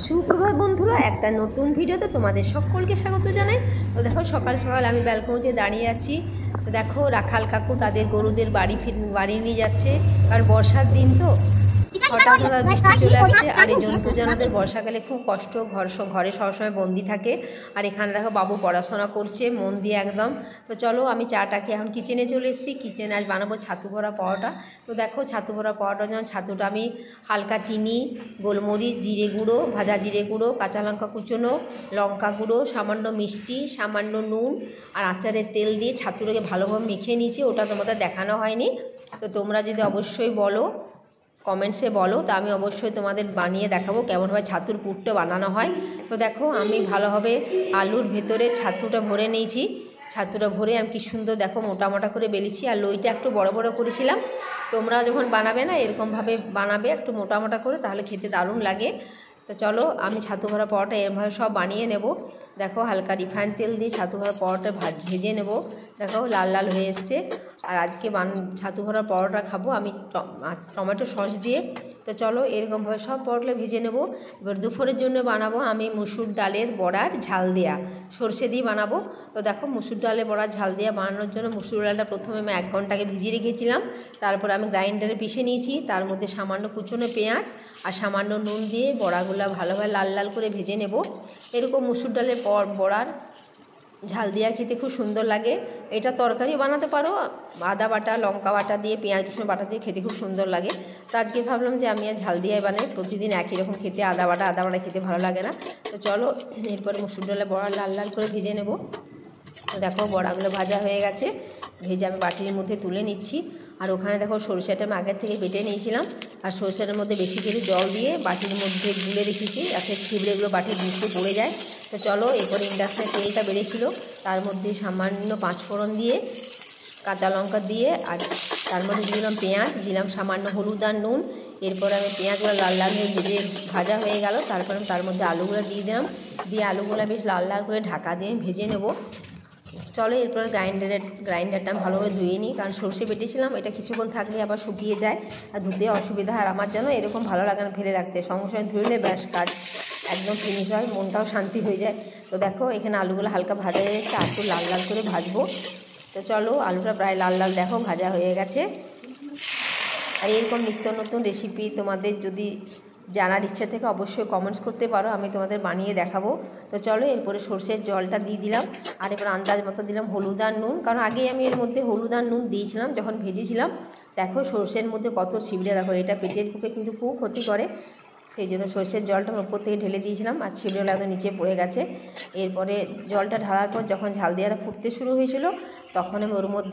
সুপ্রভাত বন্ধুরা, একটা নতুন ভিডিওতে তোমাদের সকলকে স্বাগত জানাই। তো দেখো সকাল সকাল আমি ব্যালকনিতে দাঁড়িয়ে আছি। তো দেখো রাখাল কাকু তাদের গরুদের বাড়ি নিয়ে যাচ্ছে, কারণ বর্ষার দিন তো হঠাৎ হঠাৎ বৃষ্টি চলে আসছে। আর এই জন্তু জানোয়ারদের বর্ষাকালে খুব কষ্ট, ঘরে সবসময় বন্দি থাকে। আর এখানে দেখো বাবু পড়াশোনা করছে মন দিয়ে একদম। তো চলো আমি চাটাকে এখন কিচেনে চলে এসেছি। কিচেনে আজ বানাবো ছাতু ভরা পরোটা। তো দেখো ছাতু ভরা পরোটা যেমন ছাতুটা আমি হালকা চিনি, গোলমরিচ, জিরে গুঁড়ো, ভাজা জিরে গুঁড়ো, কাঁচা লঙ্কা কুচোনো, লঙ্কা গুঁড়ো, সামান্য মিষ্টি, সামান্য নুন আর আচারের তেল দিয়ে ছাতুটাকে ভালোভাবে মেখে নিয়েছি। ওটা তোমাদের দেখানো হয়নি। তো তোমরা যদি অবশ্যই বলো, কমেন্টসে বলো, তো আমি অবশ্যই তোমাদের বানিয়ে দেখাবো কেমনভাবে ছাতুর পুরটা বানানো হয়। তো দেখো আমি ভালোভাবে আলুর ভেতরে ছাতুটা ভরে নিয়েছি। ছাতুটা ভরে আমি কি সুন্দর দেখো মোটা মোটা করে বেলেছি। আর লইটা একটু বড় বড় করেছিলাম। তোমরা যখন বানাবে না এরকমভাবে বানাবে, একটু মোটা মোটা করে, তাহলে খেতে দারুণ লাগে। তো চলো আমি ছাতু ভরা পরোটা এরমভাবে সব বানিয়ে নেব। দেখো হালকা রিফাইন তেল দিয়ে ছাতু ভরা পরোটা ভেজে নেব। দেখো লাল লাল হয়ে এসছে। আর আজকে ছাতু ভরা পরোটা খাবো আমি টমেটো সস দিয়ে। তো চলো এরকমভাবে সব পরোটা ভেজে নেব। এবার দুপুরের জন্য বানাবো আমি মুসুর ডালের বড়ার ঝাল দেয়া, সর্ষে দিয়ে বানাবো। তো দেখো মুসুর ডালের বড়ার ঝাল দেওয়া বানানোর জন্য মুসুর ডালটা প্রথমে আমি 1 ঘন্টা আগে ভিজিয়ে রেখেছিলাম। তারপর আমি গ্রাইন্ডারে পিষে নিয়েছি। তার মধ্যে সামান্য কুচনো পেঁয়াজ আর সামান্য নুন দিয়ে বড়াগুলো ভালোভাবে লাল লাল করে ভেজে নেব। এরকম মুসুর ডালের বড়ার ঝাল দেওয়া খেতে খুব সুন্দর লাগে। এটা তরকারিও বানাতে পারো, আদা বাটা, লঙ্কা বাটা দিয়ে, পেঁয়াজ রসুন বাটা দিয়ে খেতে খুব সুন্দর লাগে। তো আজকে ভাবলাম যে আমি আর ঝাল দিয়ে বানাই, প্রতিদিন একই রকম খেতে আদা বাটা খেতে ভালো লাগে না। তো চলো এরপরে মুসুর ডালের বড়া লাল লাল করে ভেজে নেব। দেখো বড়াগুলো ভাজা হয়ে গেছে, ভেজে আমি বাটির মধ্যে তুলে নিচ্ছি। আর ওখানে দেখো সরষেটা আমি আগের থেকে বেটে নিয়েছিলাম। আর সরষেটার মধ্যে বেশি করে জল দিয়ে বাটির মধ্যে গুলে রেখেছি, যাতে ছিবড়েগুলো বাটির নিচে পড়ে যায়। তো চলো এরপরে ইন্ডাকশানে তেলটা বেড়েছিল, তার মধ্যে সামান্য 5 ফোড়ন দিয়ে, কাঁচা লঙ্কা দিয়ে, আর তার মধ্যে দিলাম পেঁয়াজ, দিলাম সামান্য হলুদ আর নুন। এরপরে আমি পেঁয়াজগুলো লাল লাল হয়ে ভাজা হয়ে গেল। তারপরে তার মধ্যে আলুগুলো দিয়ে দিলাম, দিয়ে আলুগুলো বেশ লাল লাল করে ঢাকা দিয়ে ভেজে নেব। চলো এরপর গ্রাইন্ডারটা ভালোভাবে ধুয়ে নিই, কারণ সর্ষে বেটেছিলাম, এটা কিছুক্ষণ থাকলে আবার শুকিয়ে যায় আর ধুতে অসুবিধা হয়। আর আমার যেন এরকম ভালো লাগে না ফেলে রাখতে, সঙ্গে সঙ্গে ধুইলে ব্যাস কাজ একদম ফিনিশ হয়, মনটাও শান্তি হয়ে যায়। তো দেখো এখানে আলুগুলো হালকা ভাজা হয়ে গেছে, আর একটু লাল লাল করে ভাজবো। তো চলো আলুটা প্রায় লাল লাল দেখো ভাজা হয়ে গেছে। আর এরকম নিত্য নতুন রেসিপি তোমাদের যদি জানার ইচ্ছা থেকে অবশ্যই কমেন্টস করতে পারো, আমি তোমাদের বানিয়ে দেখাবো। তো চলো এরপরে সর্ষের জলটা দিয়ে দিলাম। আর এবার আন্দাজ মতো দিলাম হলুদ আর নুন, কারণ আগেই আমি এর মধ্যে হলুদ আর নুন দিয়েছিলাম যখন ভেজেছিলাম। দেখো সর্ষের মধ্যে কত ছিবড়ে, দেখো এটা পেটের পক্ষে কিন্তু খুব ক্ষতি করে, সেই জন্য সর্ষের জলটা উপর থেকে ঢেলে দিয়েছিলাম। আর ছিবড়েগুলো একদম নিচে পড়ে গেছে। এরপরে জলটা ঢালার পর যখন ঝাল দেওয়াটা ফুটতে শুরু হয়েছিল, তখন আমি ওর মধ্যে